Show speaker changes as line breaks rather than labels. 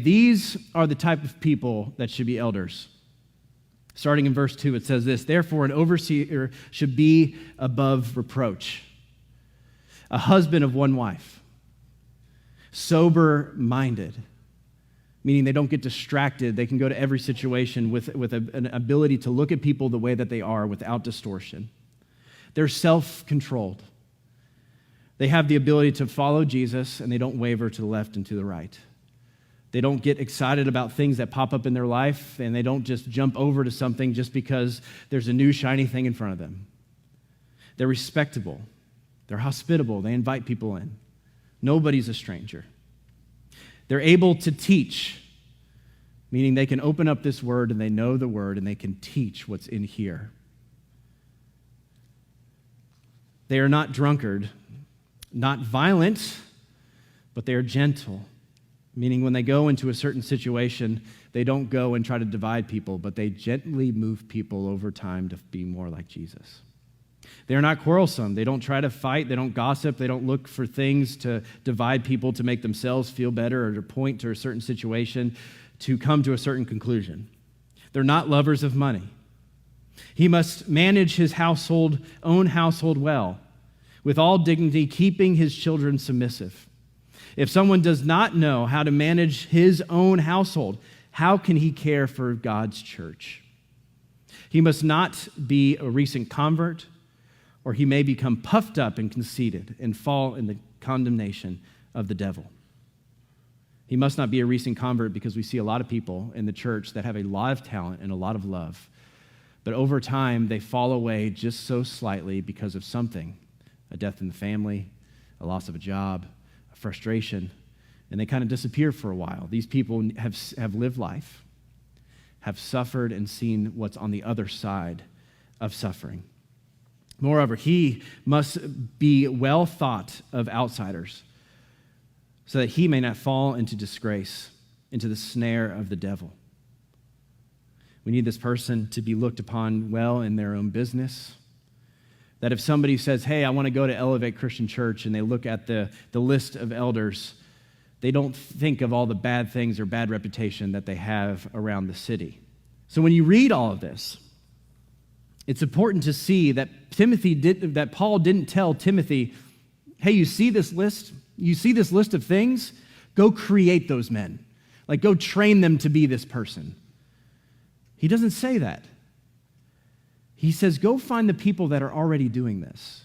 These are the type of people that should be elders. Starting in verse 2, it says this, therefore an overseer should be above reproach, a husband of one wife, sober-minded, meaning they don't get distracted. They can go to every situation with an ability to look at people the way that they are without distortion. They're self-controlled. They have the ability to follow Jesus, and they don't waver to the left and to the right. They don't get excited about things that pop up in their life, and they don't just jump over to something just because there's a new shiny thing in front of them. They're respectable. They're hospitable. They invite people in. Nobody's a stranger. They're able to teach, meaning they can open up this word and they know the word and they can teach what's in here. They are not drunkard, not violent, but they are gentle, meaning when they go into a certain situation, they don't go and try to divide people, but they gently move people over time to be more like Jesus. They're not quarrelsome. They don't try to fight. They don't gossip. They don't look for things to divide people to make themselves feel better or to point to a certain situation to come to a certain conclusion. They're not lovers of money. He must manage his own household well, with all dignity, keeping his children submissive. If someone does not know how to manage his own household, how can he care for God's church? He must not be a recent convert, or he may become puffed up and conceited and fall in the condemnation of the devil. He must not be a recent convert because we see a lot of people in the church that have a lot of talent and a lot of love, but over time they fall away just so slightly because of something, a death in the family, a loss of a job, a frustration, and they kind of disappear for a while. These people have lived life, have suffered and seen what's on the other side of suffering. Moreover, he must be well thought of outsiders so that he may not fall into disgrace, into the snare of the devil. We need this person to be looked upon well in their own business. That if somebody says, hey, I want to go to Elevate Christian Church, and they look at the list of elders, they don't think of all the bad things or bad reputation that they have around the city. So when you read all of this, it's important to see that Paul didn't tell Timothy, hey, you see this list? You see this list of things? Go create those men. Like, go train them to be this person. He doesn't say that. He says, go find the people that are already doing this.